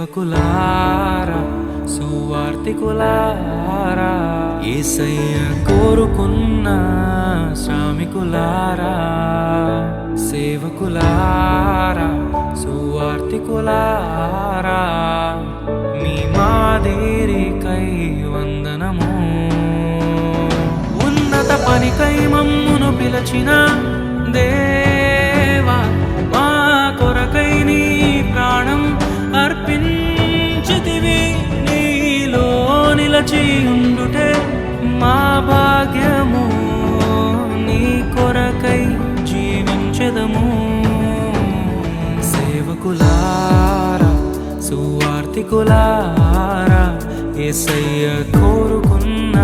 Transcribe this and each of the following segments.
సేవకులారా సువార్తికులారా యేసయ్య కోరుకున్న శ్రామికులారా సేవకులారా సువార్తికులారా మీ మాదిరికై వందనము ఉన్నత పనికై మమ్మును పిలచిన దేవా మా కొరకై నీ ప్రాణం అర్పించితివి నీలో నిలచి ఉండుటే మా భాగ్యము నీ కొరకై జీవించెదము సేవకులారా సువార్తికులారా యేసయ్య కోరుకున్న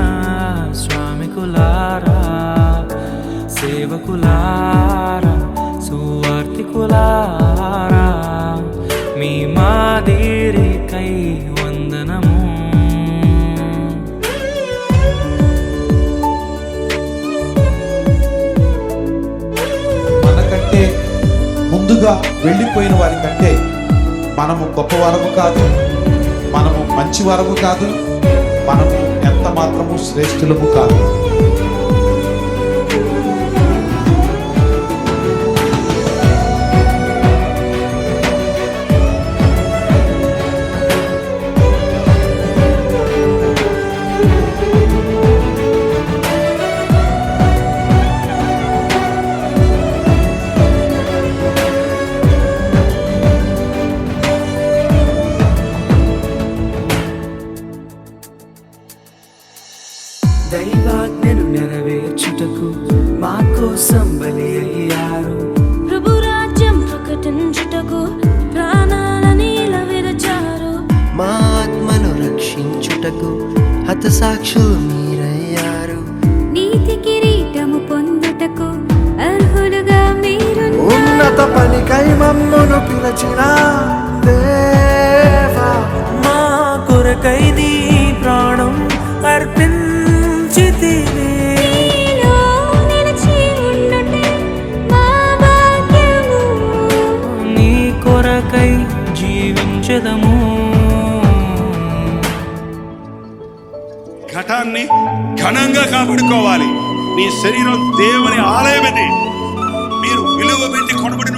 శ్రామికులారా సేవకులారా సువార్తికులారా మీ మాదిరికై వందనము మనకంటే ముందుగా వెళ్ళిపోయిన వారి కంటే మనము గొప్పవారము కాదు, మనము మంచివారము కాదు, మనము ఎంత మాత్రము శ్రేష్ఠులము కాదు. దైవాజ్ఞను నెరవేర్చుటకు మా కోసం బలి అయ్యారు. ప్రభు రాజ్యం ప్రకటించుటకు ప్రాణాలని విరచారు. మా ఆత్మను రక్షించుటకు హతసాక్షులు మీరయ్యారు. నీతి కిరీటము పొందుటకు అర్హులుగా మీరు. ఉన్నత పనికై మమ్మును పిలచిన దేవా మా కొరకై నీ ప్రాణం అర్పించితివి. నీలో నిలిచి ఉండుటే మా భాగ్యము. నీ కొరకై జీవించెదము. ఘటాన్ని ఘనంగా కాపాడుకోవాలి. నీ శరీరం దేవుని ఆలయమది, మీరు విలువ పెట్టి కొనబడిన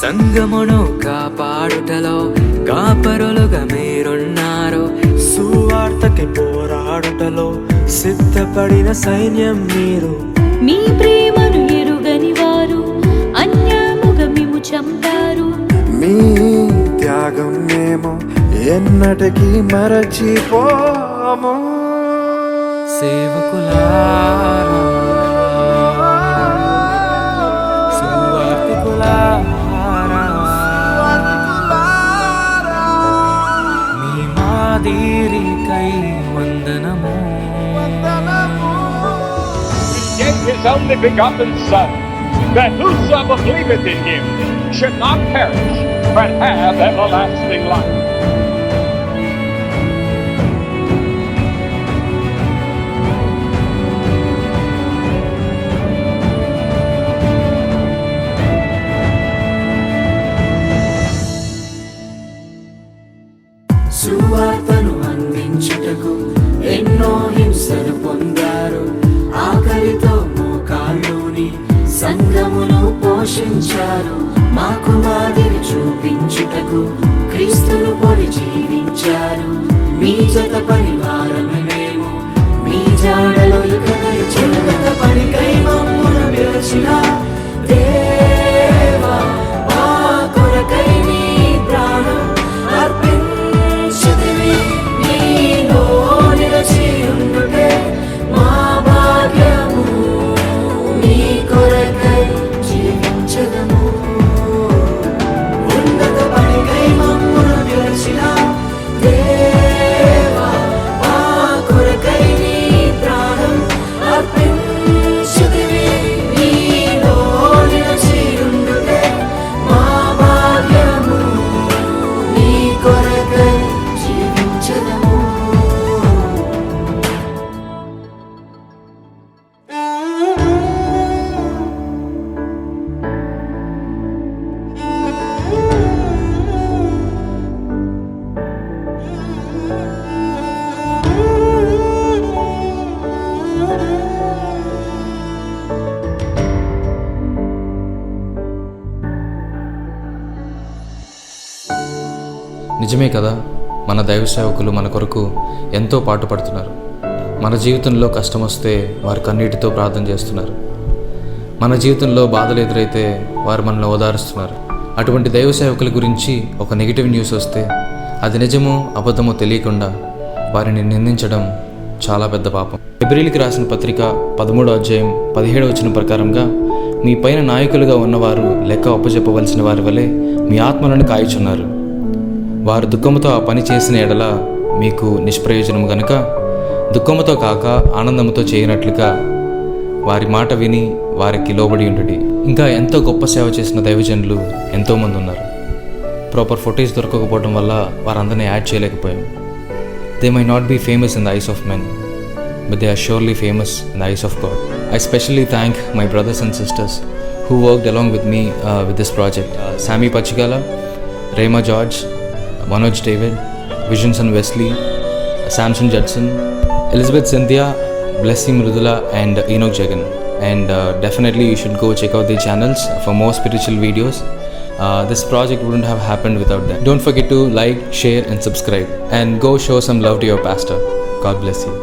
సంగమును కాపాడుటలో కాపరులుగా మీరున్నారు. సువార్తకి పోరాడుటలో సిద్ధపడిన సైన్యం మీరు. మీ ప్రేమను ఎరుగని వారు అన్యాయముగా మిమ్ము చంపారు. మీ త్యాగం మేము ఎన్నటికీ మరచిపోము. సేవకులారా సువార్తికులారా మీ మాదిరికై వందనము. He gave his only begotten Son, that whosoever believeth in him should not perish, but have everlasting life. సువార్తను అందించుటకు ఎన్నో హింసలు పొందారు. ఆకలితో మోకాళ్ళుని సంఘమును పోషించారు. మాకు మాదిరి చూపించుటకు క్రీస్తును శ్రమలు పొడి జీవించారు. మీ జత పరివారమే మేము, మీ జాడలో ఇక చెలగత పనికై మమ్మును పిలిచిన దేవా, మా కొరకై నీ ప్రాణం అర్పించితివి. నీలో నిలిచి ఉండుటే మా భాగ్యము, నీ కొరకై జీవించదము. ఉన్నత పనికై మమ్మును పిలిచిన దేవా, మా కొరకై నీ ప్రాణం అర్పించితివి. నీలో నిలిచి ఉండుటే మా భాగ్యము, నీ కొరకై జీవించదము. నిజమే కదా, మన దైవ సేవకులు మన కొరకు ఎంతో పాటుపడుతున్నారు. మన జీవితంలో కష్టం వస్తే వారు కన్నీటితో ప్రార్థన చేస్తున్నారు. మన జీవితంలో బాధలు ఎదురైతే వారు మనల్ని ఓదారుస్తున్నారు. అటువంటి దైవ సేవకుల గురించి ఒక నెగిటివ్ న్యూస్ వస్తే అది నిజమో అబద్ధమో తెలియకుండా వారిని నిందించడం చాలా పెద్ద పాపం. హెబ్రీయులకు రాసిన పత్రిక 13వ అధ్యాయం 17వ వచనం ప్రకారంగా, మీ పైన నాయకులుగా ఉన్నవారు లెక్క అప్పచెప్పవలసిన వారి వలె మీ ఆత్మలను కాయుచున్నారు. వారు దుఃఖముతో ఆ పని చేసిన ఎడల మీకు నిష్ప్రయోజనము గనుక దుఃఖముతో కాక ఆనందముతో చేయనట్లుగా వారి మాట విని వారికి లోబడి ఉండుడి. ఇంకా ఎంతో గొప్ప సేవ చేసిన దైవజనులు ఎంతోమంది ఉన్నారు. ప్రాపర్ ఫొటేజ్ దొరకకపోవడం వల్ల వారందరినీ యాడ్ చేయలేకపోయాం. They may not be famous in the eyes of men, but they are surely famous in the eyes of God. I specially thank my brothers and sisters who worked along with me with this project. Sammy Pachigala, Rema George, Manoj David, Visions and Wesley, Samson Judson, Elizabeth Cynthia, Blessy Mridula and Enoch Jagan. And definitely you should go check out their channels for more spiritual videos. This project wouldn't have happened without them. Don't forget to like, share and subscribe. And go show some love to your pastor. God bless you.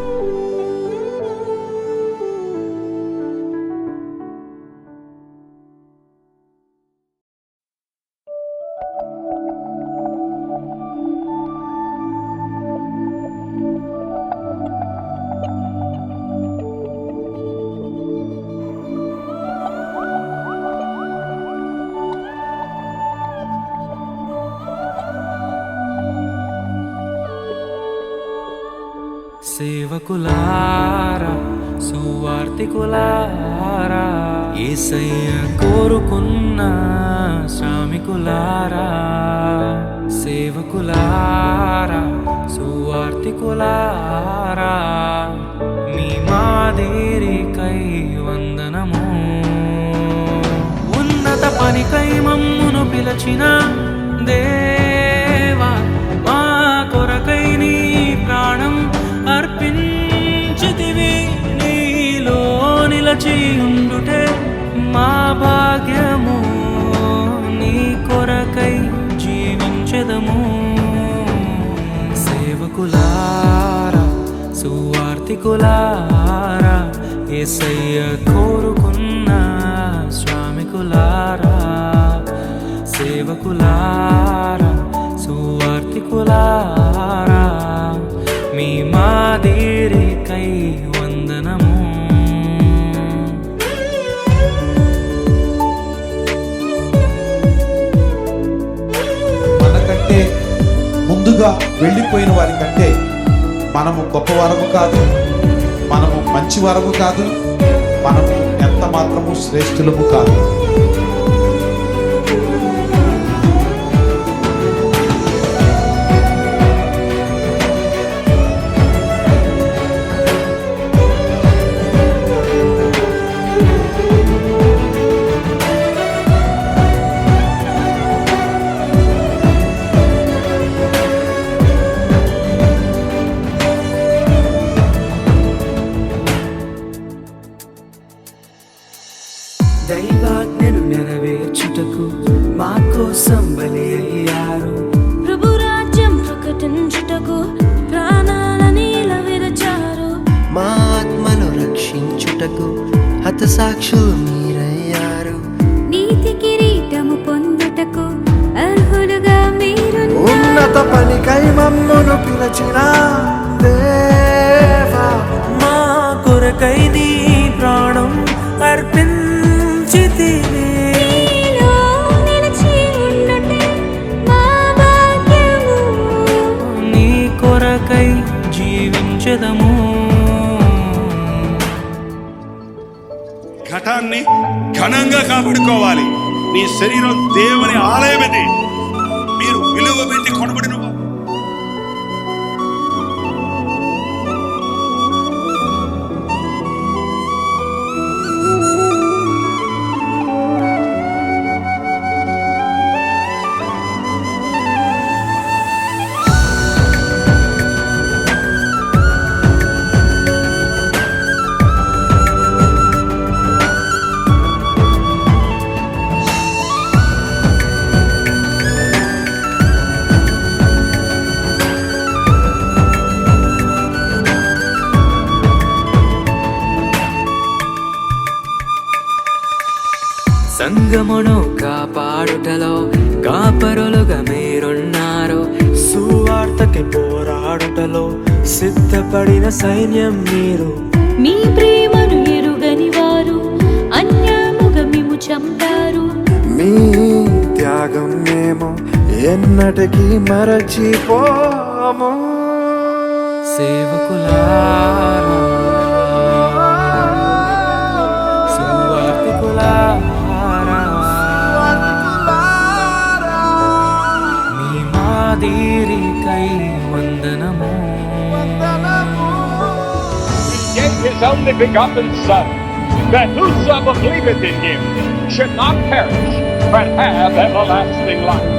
సేవకులారా, సువార్తికులారా, యేసయ్య కోరుకున్న శ్రామికులారా. సేవకులారా, సువార్తికులారా, మీ మాదిరికై వందనము. ఉన్నత పనికై మమ్మును పిలచిన దేవా, మా కొరకై నీ ప్రాణం అర్పించితివి. నీలో నిలచి ఉండుటే మా భాగ్యము, నీ కొరకై జీవించెదము. సేవకులారా, సువార్తికులారా, యేసయ్య కోరుకున్న శ్రామికులారా. సేవకులారా, సువార్తికులారా, మీ మాదిరికై వందనము. మనకంటే ముందుగా వెళ్ళిపోయిన వారి కంటే మనము గొప్పవారము కాదు, మనము మంచి వారము కాదు, మనము ఎంత మాత్రము శ్రేష్ఠులము కాదు. దైవాజ్ఞ హతసాక్షులు మీరయ్యారు. నీతి కిరీటము పొందుటకు అర్హులుగా మీరున్నారు. ఉన్నత పనికై మమ్మును పిలచిన దేవా, మా కొరకై నీ ప్రాణం అర్పించితివి. నీలో నిలిచి ఉండుటే మా భాగ్యము. నీ కొరకై జీవించదము. ఘటాన్ని ఘనంగా కాపాడుకోవాలి. నీ శరీరం దేవుని ఆలయమది. మీరు విలువ పెట్టి కొనబడిన వారు. సంగమును కాపాడుటలో కాపరులుగా మీరున్నారు. సువార్తకి పోరాడుటలో సిద్ధపడిన సైన్యం మీరు. మీ ప్రేమను ఎరుగని వారు అన్యాయముగా మిమ్ము చంపారు. మీ త్యాగం మేము ఎన్నటికీ మరచిపోము. సేవకులారా, సువార్తికులారా, మీ మాదిరికై వందనము. He gave his only begotten Son, that whosoever believeth in him should not perish, but have everlasting life.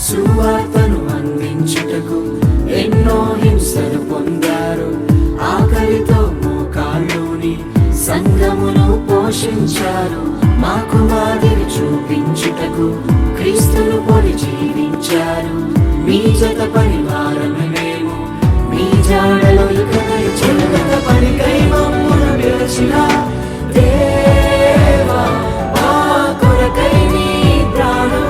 సువార్తను అందించుటకు ఎన్నో హింసలు పొందారు. ఆకలితో మోకాళ్ళుని సంఘమును పోషించారు. మాకు మాదిరి చూపించుటకు క్రీస్తును పొడి జీవించారు. మీ జత పరివారమే మేము, మీ జాడలో ఇకనై చెలగత పనికై మమ్మును పిలిచిన దేవా, మా కొరకై నీ ప్రాణం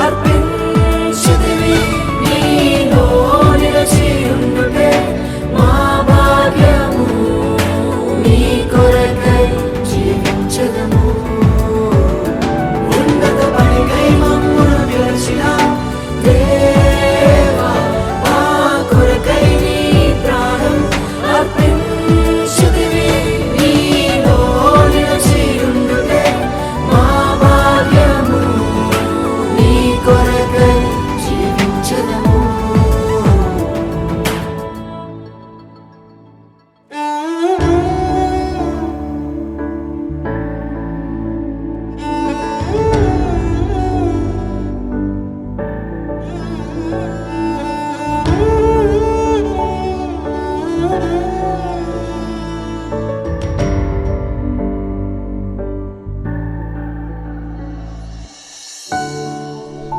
అర్పించితివి. నీలో నిలిచి ఉండుటే మా భాగ్యము. నీ కొరకై జీవించదము. ఉన్నత పనికై మమ్మును పిలిచిన దేవా, మా కొరకై నీ ప్రాణం అర్పించితివి. నీలో నిలిచి ఉండుటే మా భాగ్యము. నీ కొరకై జీవించదము.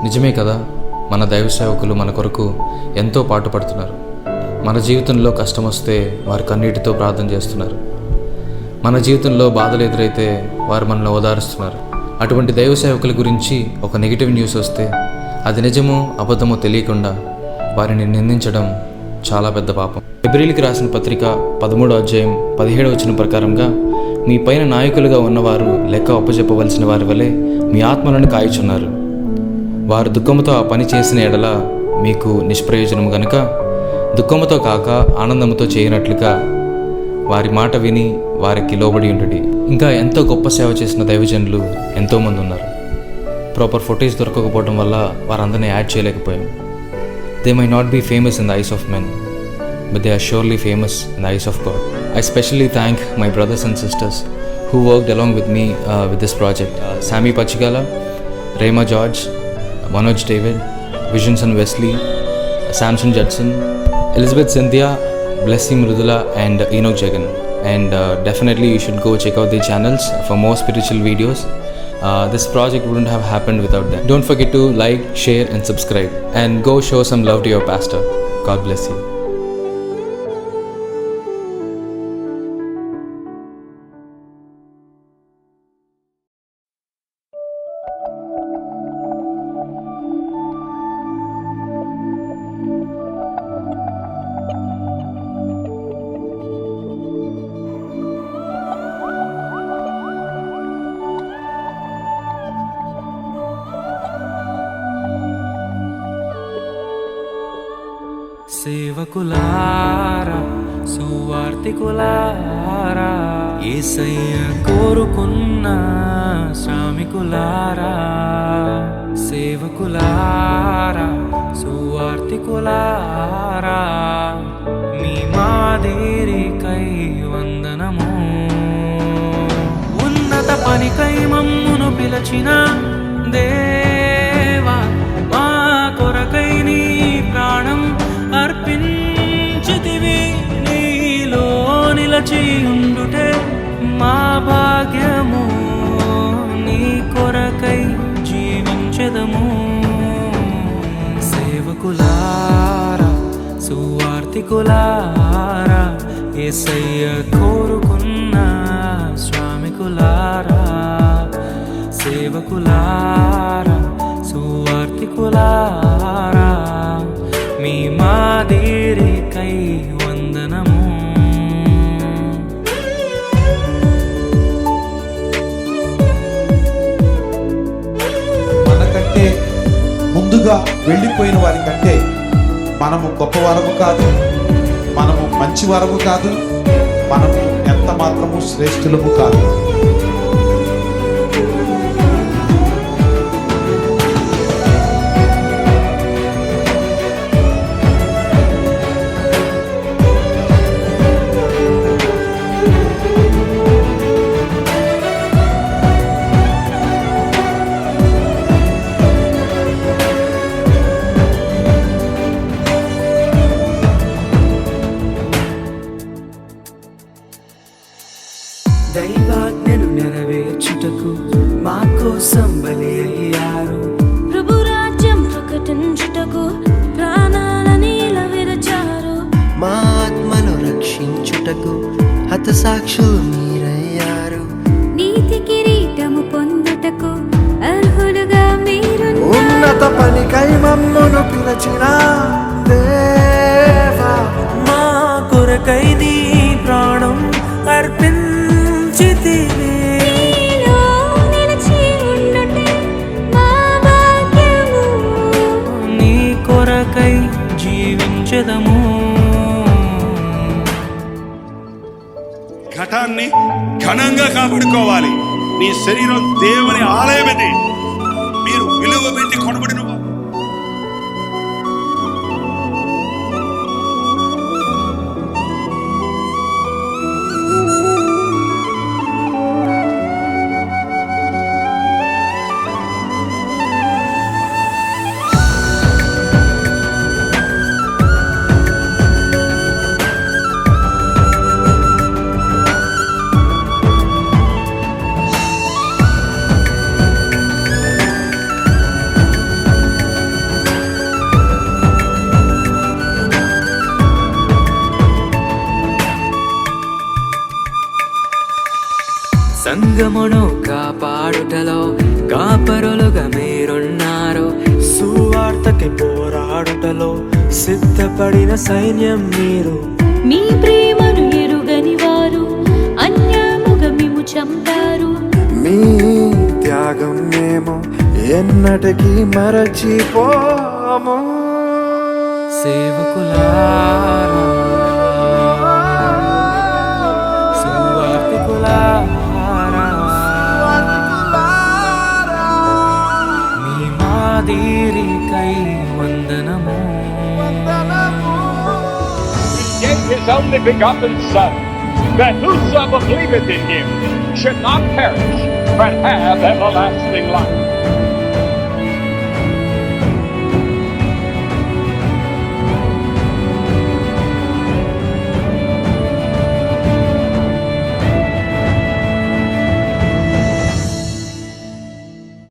నిజమే కదా, మన దైవ సేవకులు మన కొరకు ఎంతో పాటుపడుతున్నారు. మన జీవితంలో కష్టం వస్తే వారు కన్నీటితో ప్రార్థన చేస్తున్నారు. మన జీవితంలో బాధలు ఎదురైతే వారు మనల్ని ఓదారుస్తున్నారు. అటువంటి దైవ సేవకుల గురించి ఒక నెగిటివ్ న్యూస్ వస్తే అది నిజమో అబద్ధమో తెలియకుండా వారిని నిందించడం చాలా పెద్ద పాపం. హెబ్రీయులకు రాసిన పత్రిక 13వ అధ్యాయం 17వ వచనం ప్రకారంగా, మీ పైన నాయకులుగా ఉన్నవారు లెక్క అప్పచెప్పవలసిన వారి వలె మీ ఆత్మలను కాయుచున్నారు. వారు దుఃఖముతో ఆ పని చేసిన ఎడల మీకు నిష్ప్రయోజనము గనుక దుఃఖముతో కాక ఆనందముతో చేయనట్లుగా వారి మాట విని వారికి లోబడి ఉండుడి. ఇంకా ఎంతో గొప్ప సేవ చేసిన దైవజనులు ఎంతోమంది ఉన్నారు. ప్రాపర్ ఫొటేజ్ దొరకకపోవడం వల్ల వారందరినీ యాడ్ చేయలేకపోయాం. They may not be famous in the eyes of men, but they are surely famous in the eyes of God. I specially thank my brothers and sisters who worked along with me with this project. Sammy Pachigala, Rema George, Manoj David, Visionson Wesley, Samson Judson, Elizabeth Cynthia, Blessy Mrudula and Enoch Jagan. and definitely you should go check out the channels for more spiritual videos. This project wouldn't have happened without them. Don't forget to like, share and subscribe, and go show some love to your pastor. God bless you. సేవకులారా సువార్తికులారా యేసయ్య కోరుకున్న శ్రామికులారా సేవకులారా సువార్తికులారా మీ మాదిరికై వందనము ఉన్నత పనికై మమ్మును పిలచిన దేవా మా కొరకై నీ ప్రాణం అర్పించితివి నీలో నిలచి ఉండుటే మా భాగ్యము నీ కొరకై జీవించెదము సేవకులారా సువార్తికులారా యేసయ్య కోరుకున్న శ్రామికులారా సేవకులారా సువార్తికులారా మీ మాదిరికై వందనము మనకంటే ముందుగా వెళ్ళిపోయిన వారి కంటే మనము గొప్పవారము కాదు, మనము మంచివారము కాదు, మనము ఎంత మాత్రము శ్రేష్ఠులము కాదు. దైవాజ్ఞను నెరవేర్చుటకు మా కోసం బలి అయ్యారు ప్రభు రాజ్యం ప్రకటించుటకు ప్రాణాలని విరచారు మా ఆత్మను రక్షించుటకు హతసాక్షులు మీరయ్యారు నీతి కిరీటము పొందుటకు అర్హులుగా మీరున్నారు ఉన్నత పనికై మమ్మును పిలచిన దేవా మా కొరకై నీ ప్రాణం అర్పించితివి నీలో నిలిచి ఉండుటే మా భాగ్యము నీ కొరకై జీవించెదము ఘటాన్ని ఘనంగా కాపాడుకోవాలి. నీ శరీరం దేవుని ఆలయమది. మీరు విలువ పెట్టి కొనబడిన వారు. సంగమును కాపాడుటలో కాపరులుగా మీరున్నారు సువార్తకి పోరాడుటలో సిద్ధపడిన సైన్యం మీరు మీ ప్రేమను ఎరుగని వారు అన్యాయముగా మిమ్ము చంపారు మీ త్యాగం మేము ఎన్నటికీ మరచిపోము సేవకులారా సువార్తికులారా మీ మాదిరికై వందనము He gave his only begotten Son, that whosoever believeth in him should not perish, but have everlasting life.